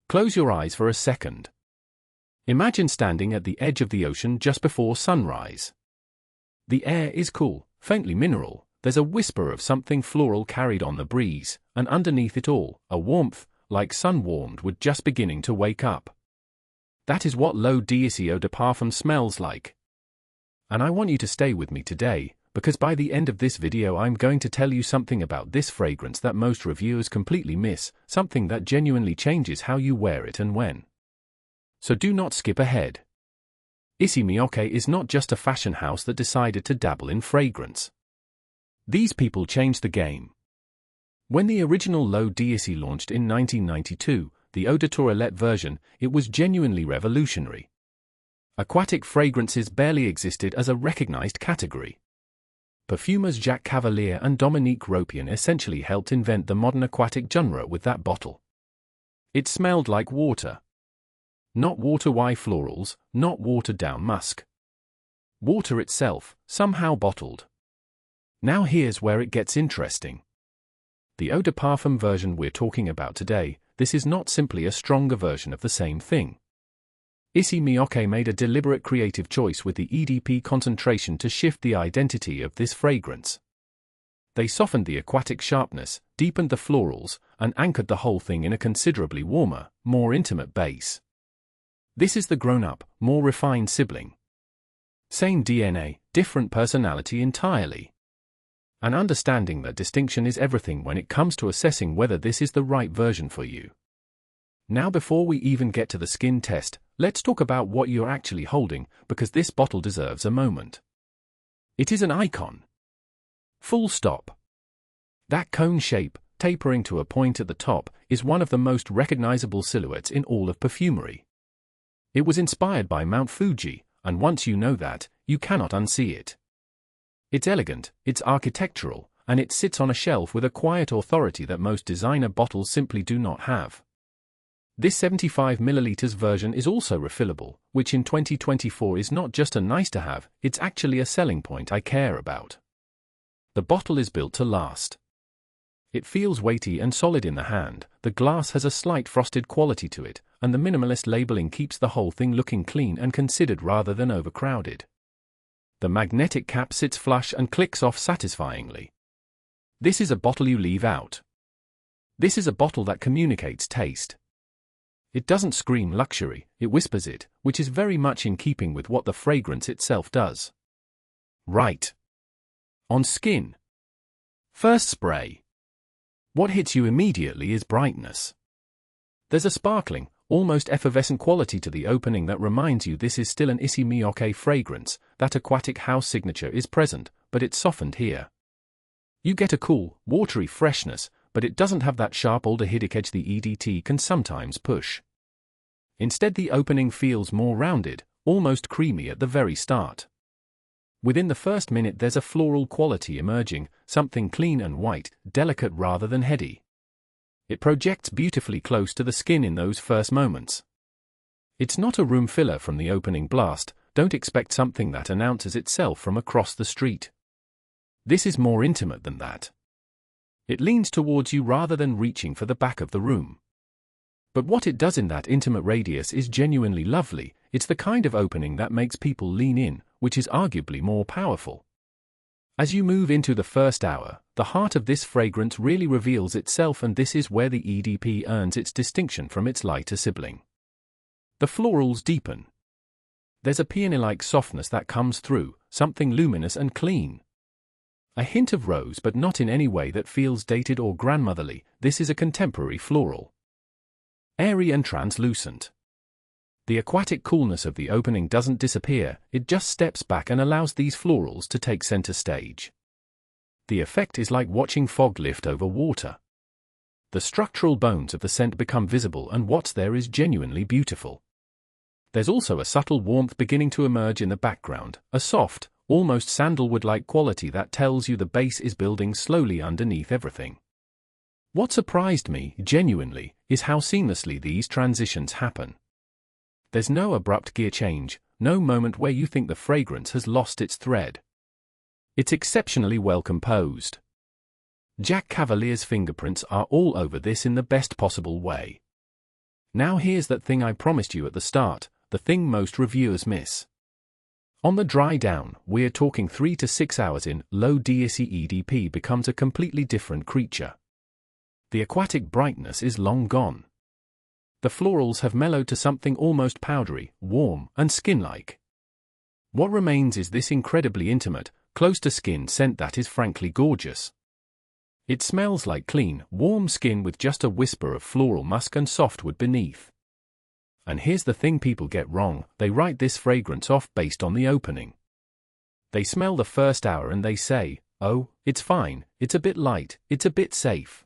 Close your eyes for a second. Imagine standing at the edge of the ocean just before sunrise. The air is cool, faintly mineral, there's a whisper of something floral carried on the breeze, and underneath it all, a warmth, like sun warmed wood just beginning to wake up. That is what L'Eau de Parfum smells like. And I want you to stay with me today, because by the end of this video I'm going to tell you something about this fragrance that most reviewers completely miss, something that genuinely changes how you wear it and when. So do not skip ahead. Issey Miyake is not just a fashion house that decided to dabble in fragrance. These people changed the game. When the original L'Eau d'Issey launched in 1992, the Eau de Toilette version, it was genuinely revolutionary. Aquatic fragrances barely existed as a recognized category. Perfumers Jacques Cavalier and Dominique Ropian essentially helped invent the modern aquatic genre with that bottle. It smelled like water. Not water-y florals, not watered-down musk. Water itself, somehow bottled. Now here's where it gets interesting. The Eau de Parfum version we're talking about today, this is not simply a stronger version of the same thing. Issey Miyake made a deliberate creative choice with the EDP concentration to shift the identity of this fragrance. They softened the aquatic sharpness, deepened the florals, and anchored the whole thing in a considerably warmer, more intimate base. This is the grown-up, more refined sibling. Same DNA, different personality entirely. And understanding that distinction is everything when it comes to assessing whether this is the right version for you. Now before we even get to the skin test, let's talk about what you're actually holding, because this bottle deserves a moment. It is an icon. Full stop. That cone shape, tapering to a point at the top, is one of the most recognizable silhouettes in all of perfumery. It was inspired by Mount Fuji, and once you know that, you cannot unsee it. It's elegant, it's architectural, and it sits on a shelf with a quiet authority that most designer bottles simply do not have. This 75 ml version is also refillable, which in 2024 is not just a nice-to-have, it's actually a selling point I care about. The bottle is built to last. It feels weighty and solid in the hand, the glass has a slight frosted quality to it, and the minimalist labeling keeps the whole thing looking clean and considered rather than overcrowded. The magnetic cap sits flush and clicks off satisfyingly. This is a bottle you leave out. This is a bottle that communicates taste. It doesn't scream luxury, it whispers it, which is very much in keeping with what the fragrance itself does. Right. On skin. First spray. What hits you immediately is brightness. There's a sparkling, almost effervescent quality to the opening that reminds you this is still an Issey Miyake fragrance, that aquatic house signature is present, but it's softened here. You get a cool, watery freshness, but it doesn't have that sharp aldehydic edge the EDT can sometimes push. Instead the opening feels more rounded, almost creamy at the very start. Within the first minute there's a floral quality emerging, something clean and white, delicate rather than heady. It projects beautifully close to the skin in those first moments. It's not a room filler from the opening blast, don't expect something that announces itself from across the street. This is more intimate than that. It leans towards you rather than reaching for the back of the room. But what it does in that intimate radius is genuinely lovely, it's the kind of opening that makes people lean in, which is arguably more powerful. As you move into the first hour, the heart of this fragrance really reveals itself, and this is where the EDP earns its distinction from its lighter sibling. The florals deepen. There's a peony-like softness that comes through, something luminous and clean. A hint of rose, but not in any way that feels dated or grandmotherly, this is a contemporary floral. Airy and translucent. The aquatic coolness of the opening doesn't disappear, it just steps back and allows these florals to take center stage. The effect is like watching fog lift over water. The structural bones of the scent become visible, and what's there is genuinely beautiful. There's also a subtle warmth beginning to emerge in the background, a soft, almost sandalwood-like quality that tells you the base is building slowly underneath everything. What surprised me, genuinely, is how seamlessly these transitions happen. There's no abrupt gear change, no moment where you think the fragrance has lost its thread. It's exceptionally well composed. Jacques Cavalier's fingerprints are all over this in the best possible way. Now here's that thing I promised you at the start, the thing most reviewers miss. On the dry down, we're talking 3 to 6 hours in, low Issey EDP becomes a completely different creature. The aquatic brightness is long gone. The florals have mellowed to something almost powdery, warm, and skin-like. What remains is this incredibly intimate, close-to-skin scent that is frankly gorgeous. It smells like clean, warm skin with just a whisper of floral musk and softwood beneath. And here's the thing people get wrong, they write this fragrance off based on the opening. They smell the first hour and they say, oh, it's fine, it's a bit light, it's a bit safe.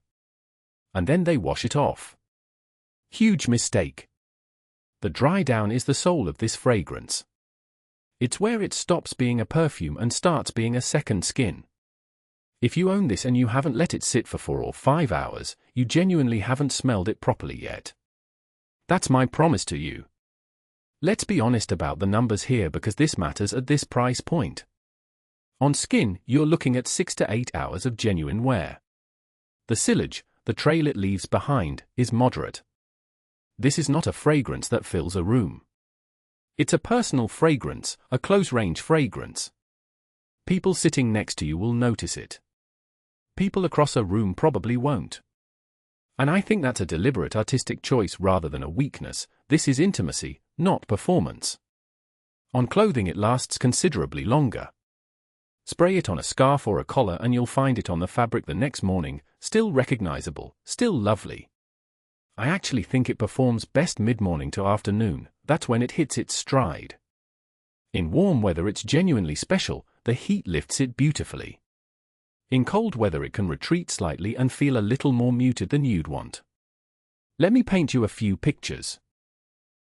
And then they wash it off. Huge mistake. The dry down is the soul of this fragrance. It's where it stops being a perfume and starts being a second skin. If you own this and you haven't let it sit for 4 or 5 hours, you genuinely haven't smelled it properly yet. That's my promise to you. Let's be honest about the numbers here because this matters at this price point. On skin, you're looking at 6 to 8 hours of genuine wear. The sillage, the trail it leaves behind, is moderate. This is not a fragrance that fills a room. It's a personal fragrance, a close-range fragrance. People sitting next to you will notice it. People across a room probably won't. And I think that's a deliberate artistic choice rather than a weakness. This is intimacy, not performance. On clothing it lasts considerably longer. Spray it on a scarf or a collar and you'll find it on the fabric the next morning, still recognizable, still lovely. I actually think it performs best mid-morning to afternoon, that's when it hits its stride. In warm weather it's genuinely special, the heat lifts it beautifully. In cold weather it can retreat slightly and feel a little more muted than you'd want. Let me paint you a few pictures.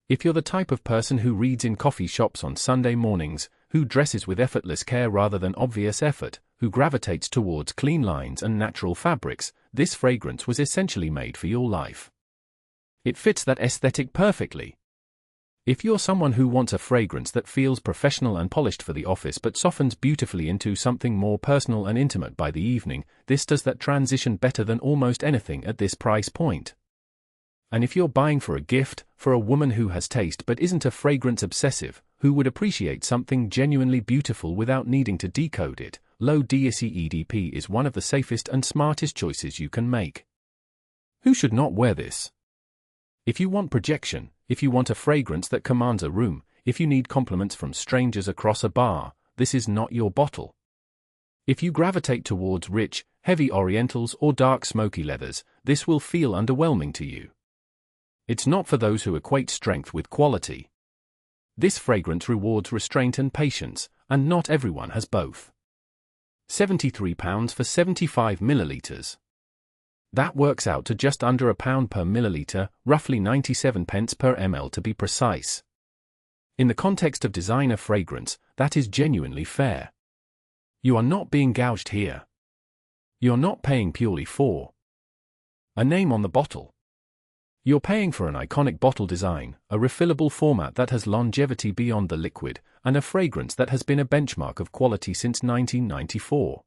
If you're the type of person who reads in coffee shops on Sunday mornings, who dresses with effortless care rather than obvious effort, who gravitates towards clean lines and natural fabrics, this fragrance was essentially made for your life. It fits that aesthetic perfectly. If you're someone who wants a fragrance that feels professional and polished for the office but softens beautifully into something more personal and intimate by the evening, this does that transition better than almost anything at this price point. And if you're buying for a gift, for a woman who has taste but isn't a fragrance obsessive, who would appreciate something genuinely beautiful without needing to decode it, low Issey EDP is one of the safest and smartest choices you can make. Who should not wear this? If you want projection, if you want a fragrance that commands a room, if you need compliments from strangers across a bar, this is not your bottle. If you gravitate towards rich, heavy orientals or dark smoky leathers, this will feel underwhelming to you. It's not for those who equate strength with quality. This fragrance rewards restraint and patience, and not everyone has both. £73 for 75 millilitres. That works out to just under £1 per milliliter, roughly 97 pence per ml to be precise. In the context of designer fragrance, that is genuinely fair. You are not being gouged here. You're not paying purely for a name on the bottle. You're paying for an iconic bottle design, a refillable format that has longevity beyond the liquid, and a fragrance that has been a benchmark of quality since 1994.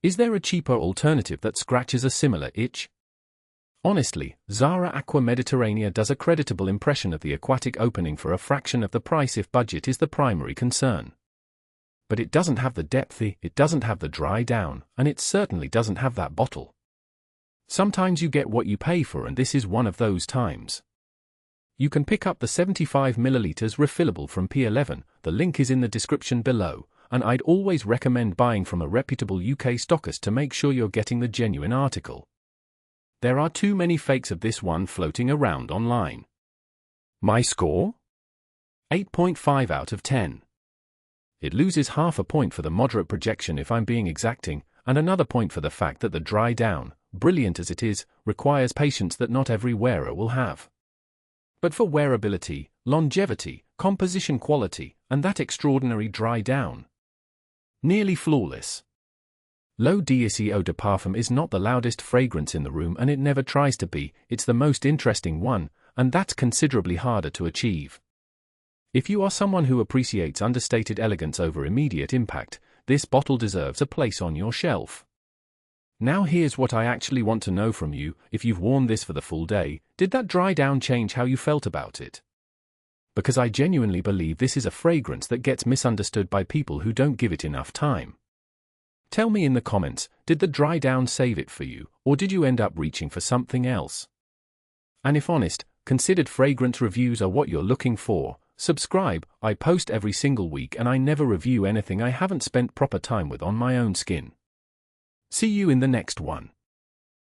Is there a cheaper alternative that scratches a similar itch? Honestly, Zara Aqua Mediterranea does a creditable impression of the aquatic opening for a fraction of the price if budget is the primary concern. But it doesn't have the depth, it doesn't have the dry down, and it certainly doesn't have that bottle. Sometimes you get what you pay for, and this is one of those times. You can pick up the 75 ml refillable from P11, the link is in the description below, and I'd always recommend buying from a reputable UK stockist to make sure you're getting the genuine article. There are too many fakes of this one floating around online. My score? 8.5 out of 10. It loses half a point for the moderate projection if I'm being exacting, and another point for the fact that the dry down, brilliant as it is, requires patience that not every wearer will have. But for wearability, longevity, composition quality, and that extraordinary dry down, nearly flawless. L'Eau de Parfum is not the loudest fragrance in the room, and it never tries to be. It's the most interesting one, and that's considerably harder to achieve. If you are someone who appreciates understated elegance over immediate impact, this bottle deserves a place on your shelf. Now here's what I actually want to know from you: if you've worn this for the full day, did that dry down change how you felt about it? Because I genuinely believe this is a fragrance that gets misunderstood by people who don't give it enough time. Tell me in the comments, did the dry down save it for you, or did you end up reaching for something else? And if honest, considered fragrance reviews are what you're looking for, subscribe. I post every single week and I never review anything I haven't spent proper time with on my own skin. See you in the next one.